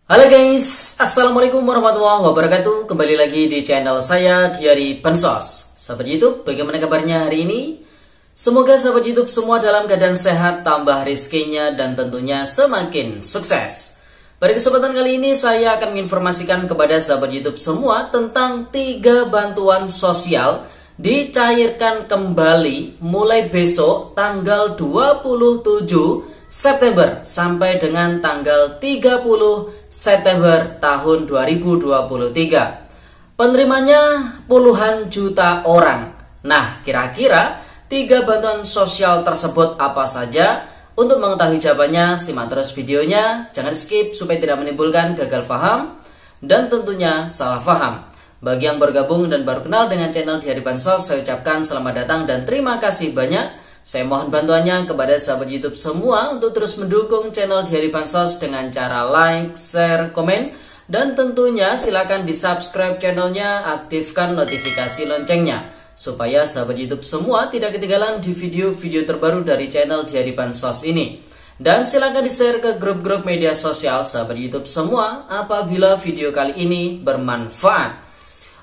Halo guys, Assalamualaikum warahmatullahi wabarakatuh. Kembali lagi di channel saya, Diari Bansos. Sahabat YouTube, bagaimana kabarnya hari ini? Semoga sahabat YouTube semua dalam keadaan sehat, tambah rezekinya, dan tentunya semakin sukses. Pada kesempatan kali ini saya akan menginformasikan kepada sahabat YouTube semua tentang 3 bantuan sosial dicairkan kembali mulai besok tanggal 27 September sampai dengan tanggal 30 September tahun 2023. Penerimanya puluhan juta orang. Nah, kira-kira 3 bantuan sosial tersebut apa saja? Untuk mengetahui jawabannya, simak terus videonya. Jangan skip supaya tidak menimbulkan gagal paham dan tentunya salah paham. Bagi yang bergabung dan baru kenal dengan channel Diari Bansos, saya ucapkan selamat datang dan terima kasih banyak. Saya mohon bantuannya kepada sahabat YouTube semua untuk terus mendukung channel Diari Bansos dengan cara like, share, komen, dan tentunya silakan di subscribe channelnya, aktifkan notifikasi loncengnya supaya sahabat YouTube semua tidak ketinggalan di video-video terbaru dari channel Diari Bansos ini. Dan silakan di share ke grup-grup media sosial sahabat YouTube semua apabila video kali ini bermanfaat.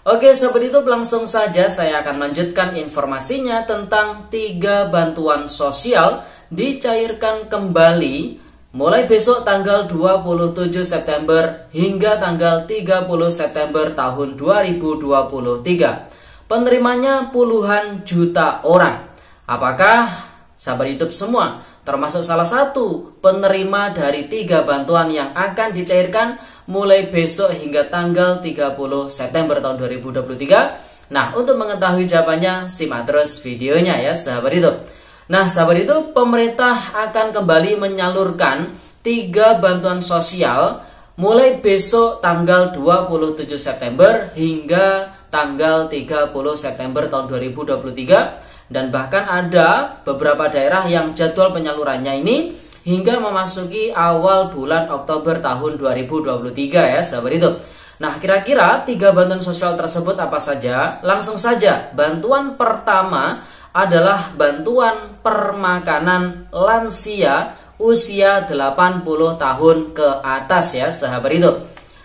Oke sahabat YouTube, langsung saja saya akan melanjutkan informasinya tentang 3 bantuan sosial dicairkan kembali mulai besok tanggal 27 September hingga tanggal 30 September tahun 2023. Penerimanya puluhan juta orang. Apakah sahabat YouTube semua termasuk salah satu penerima dari 3 bantuan yang akan dicairkan mulai besok hingga tanggal 30 September tahun 2023. Nah, untuk mengetahui jawabannya, simak terus videonya ya sahabat YouTube. Nah, sahabat YouTube, pemerintah akan kembali menyalurkan 3 bantuan sosial mulai besok tanggal 27 September hingga tanggal 30 September tahun 2023. Dan bahkan ada beberapa daerah yang jadwal penyalurannya ini hingga memasuki awal bulan Oktober tahun 2023 ya sahabat YouTube. Nah, kira-kira 3 bantuan sosial tersebut apa saja? Langsung saja, bantuan pertama adalah bantuan permakanan lansia usia 80 tahun ke atas ya sahabat YouTube.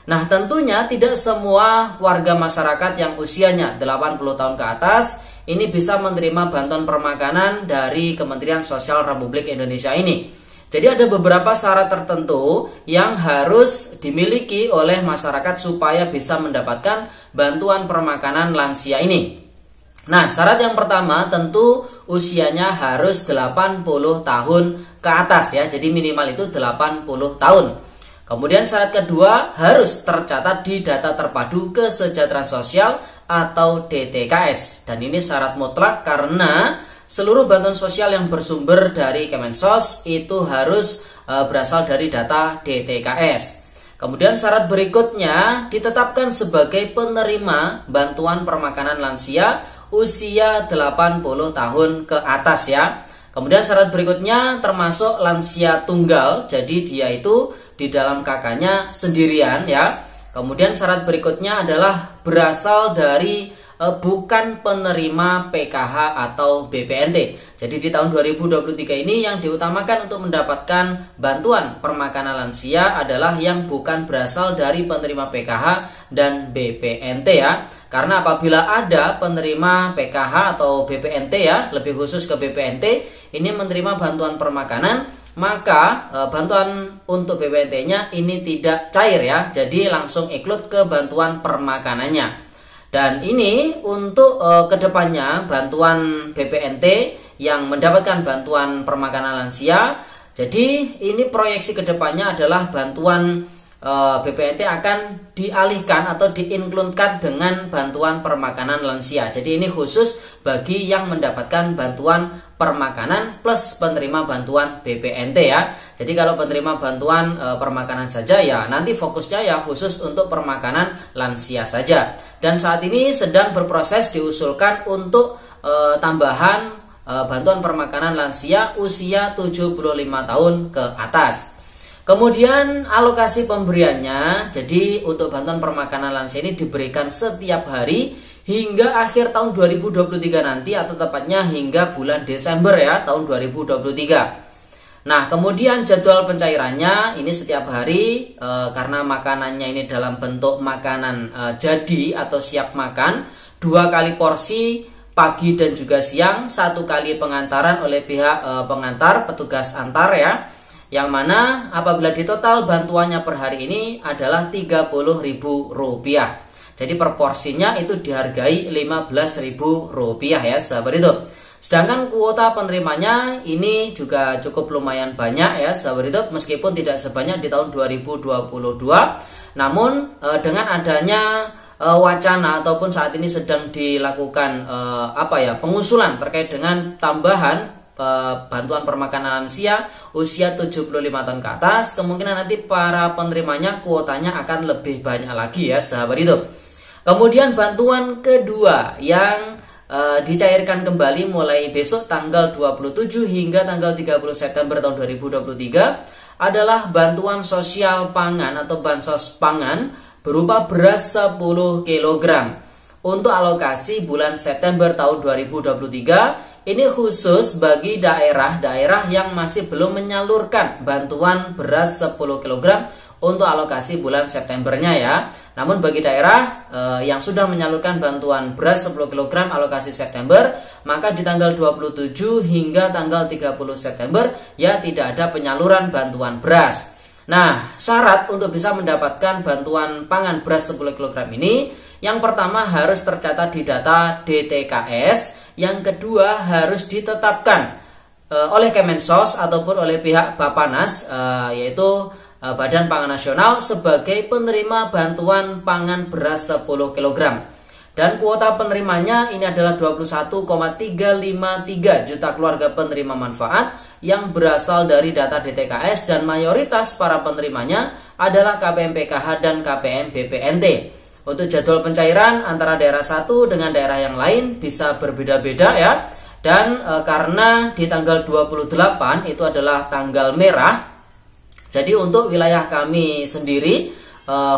Nah, tentunya tidak semua warga masyarakat yang usianya 80 tahun ke atas ini bisa menerima bantuan permakanan dari Kementerian Sosial Republik Indonesia ini. Jadi ada beberapa syarat tertentu yang harus dimiliki oleh masyarakat supaya bisa mendapatkan bantuan permakanan lansia ini. Nah, syarat yang pertama tentu usianya harus 80 tahun ke atas ya. Jadi minimal itu 80 tahun. Kemudian syarat kedua harus tercatat di Data Terpadu Kesejahteraan Sosial atau DTKS. Dan ini syarat mutlak karena seluruh bantuan sosial yang bersumber dari Kemensos itu harus berasal dari data DTKS. Kemudian syarat berikutnya ditetapkan sebagai penerima bantuan permakanan lansia usia 80 tahun ke atas ya. Kemudian syarat berikutnya termasuk lansia tunggal, jadi dia itu di dalam kakaknya sendirian ya. Kemudian syarat berikutnya adalah berasal dari bukan penerima PKH atau BPNT. Jadi di tahun 2023 ini yang diutamakan untuk mendapatkan bantuan permakanan lansia adalah yang bukan berasal dari penerima PKH dan BPNT ya. Karena apabila ada penerima PKH atau BPNT ya, lebih khusus ke BPNT, ini menerima bantuan permakanan, maka bantuan untuk BPNT-nya ini tidak cair ya. Jadi langsung ikut ke bantuan permakanannya. Dan ini untuk kedepannya bantuan BPNT yang mendapatkan bantuan permakanan lansia. Jadi ini proyeksi kedepannya adalah bantuan BPNT akan dialihkan atau diinkludkan dengan bantuan permakanan lansia. Jadi ini khusus bagi yang mendapatkan bantuan permakanan plus penerima bantuan BPNT ya. Jadi kalau penerima bantuan permakanan saja ya nanti fokusnya ya khusus untuk permakanan lansia saja. Dan saat ini sedang berproses diusulkan untuk tambahan bantuan permakanan lansia usia 75 tahun ke atas. Kemudian alokasi pemberiannya, jadi untuk bantuan permakanan lansia ini diberikan setiap hari hingga akhir tahun 2023 nanti, atau tepatnya hingga bulan Desember ya tahun 2023. Nah, kemudian jadwal pencairannya ini setiap hari karena makanannya ini dalam bentuk makanan jadi atau siap makan, 2 kali porsi pagi dan juga siang, 1 kali pengantaran oleh pihak pengantar, petugas antar ya. Yang mana apabila ditotal bantuannya per hari ini adalah Rp30.000. Jadi per porsinya itu dihargai Rp15.000 ya sahabat hidup. Sedangkan kuota penerimanya ini juga cukup lumayan banyak ya sahabat hidup, meskipun tidak sebanyak di tahun 2022. Namun dengan adanya wacana ataupun saat ini sedang dilakukan pengusulan terkait dengan tambahan bantuan permakanan lansia usia 75 tahun ke atas, kemungkinan nanti para penerimanya kuotanya akan lebih banyak lagi ya sahabat hidup. Kemudian bantuan kedua yang dicairkan kembali mulai besok tanggal 27 hingga tanggal 30 September tahun 2023 adalah bantuan sosial pangan atau bansos pangan berupa beras 10 kg untuk alokasi bulan September tahun 2023. Ini khusus bagi daerah-daerah yang masih belum menyalurkan bantuan beras 10 kg untuk alokasi bulan Septembernya ya. Namun bagi daerah yang sudah menyalurkan bantuan beras 10 kg alokasi September, maka di tanggal 27 hingga tanggal 30 September ya tidak ada penyaluran bantuan beras. Nah, syarat untuk bisa mendapatkan bantuan pangan beras 10 kg ini, yang pertama harus tercatat di data DTKS, yang kedua harus ditetapkan oleh Kemensos ataupun oleh pihak Bapanas, yaitu Badan Pangan Nasional sebagai penerima bantuan pangan beras 10 kg. Dan kuota penerimanya ini adalah 21,353 juta keluarga penerima manfaat yang berasal dari data DTKS, dan mayoritas para penerimanya adalah KPM PKH dan KPM BPNT. Untuk jadwal pencairan antara daerah satu dengan daerah yang lain bisa berbeda-beda ya. Dan karena di tanggal 28 itu adalah tanggal merah, jadi untuk wilayah kami sendiri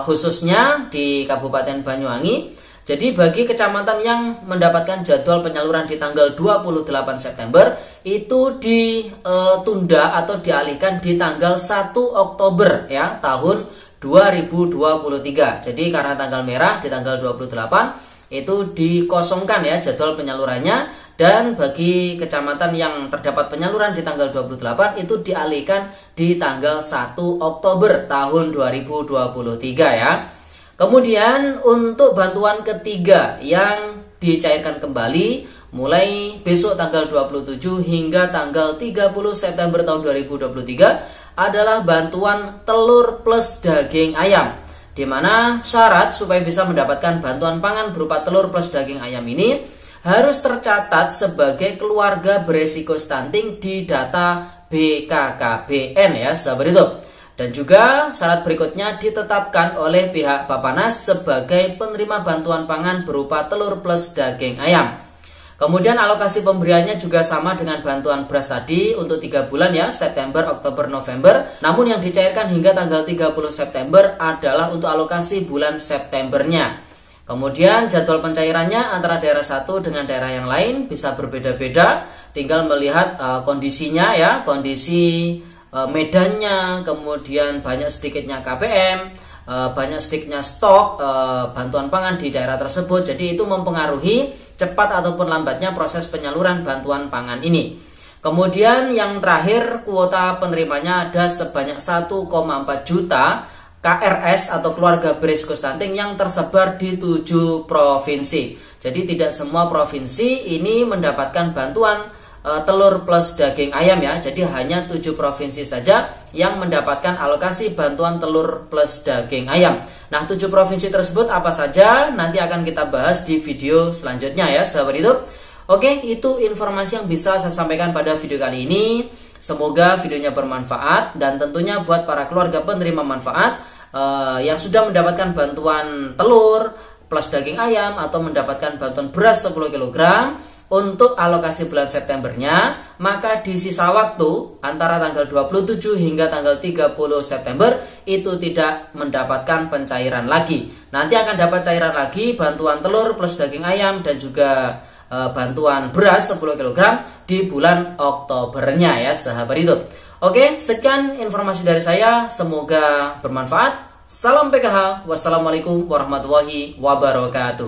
khususnya di Kabupaten Banyuwangi, jadi bagi kecamatan yang mendapatkan jadwal penyaluran di tanggal 28 September itu ditunda atau dialihkan di tanggal 1 Oktober ya tahun 2023. Jadi karena tanggal merah di tanggal 28 itu dikosongkan ya jadwal penyalurannya, dan bagi kecamatan yang terdapat penyaluran di tanggal 28 itu dialihkan di tanggal 1 Oktober tahun 2023 ya. Kemudian untuk bantuan ketiga yang dicairkan kembali mulai besok tanggal 27 hingga tanggal 30 September tahun 2023 adalah bantuan telur plus daging ayam, di mana syarat supaya bisa mendapatkan bantuan pangan berupa telur plus daging ayam ini harus tercatat sebagai keluarga beresiko stunting di data BKKBN ya sahabat hidup. Dan juga syarat berikutnya ditetapkan oleh pihak Bapanas sebagai penerima bantuan pangan berupa telur plus daging ayam. Kemudian alokasi pemberiannya juga sama dengan bantuan beras tadi untuk 3 bulan ya, September, Oktober, November. Namun yang dicairkan hingga tanggal 30 September adalah untuk alokasi bulan Septembernya. Kemudian jadwal pencairannya antara daerah satu dengan daerah yang lain bisa berbeda-beda. Tinggal melihat kondisinya ya, kondisi medannya, kemudian banyak sedikitnya KPM, banyak sedikitnya stok bantuan pangan di daerah tersebut. Jadi itu mempengaruhi cepat ataupun lambatnya proses penyaluran bantuan pangan ini. Kemudian yang terakhir, kuota penerimanya ada sebanyak 1,4 juta KRS atau keluarga beresiko stunting yang tersebar di 7 provinsi. Jadi tidak semua provinsi ini mendapatkan bantuan telur plus daging ayam ya. Jadi hanya 7 provinsi saja yang mendapatkan alokasi bantuan telur plus daging ayam. Nah, 7 provinsi tersebut apa saja nanti akan kita bahas di video selanjutnya ya sahabat hidup. Oke, itu informasi yang bisa saya sampaikan pada video kali ini. Semoga videonya bermanfaat, dan tentunya buat para keluarga penerima manfaat yang sudah mendapatkan bantuan telur plus daging ayam atau mendapatkan bantuan beras 10 kg untuk alokasi bulan Septembernya, maka di sisa waktu antara tanggal 27 hingga tanggal 30 September itu tidak mendapatkan pencairan lagi. Nanti akan dapat cairan lagi bantuan telur plus daging ayam dan juga bantuan beras 10 kg di bulan Oktobernya ya sahabat hidup. Oke, sekian informasi dari saya, semoga bermanfaat. Salam PKH, wassalamualaikum warahmatullahi wabarakatuh.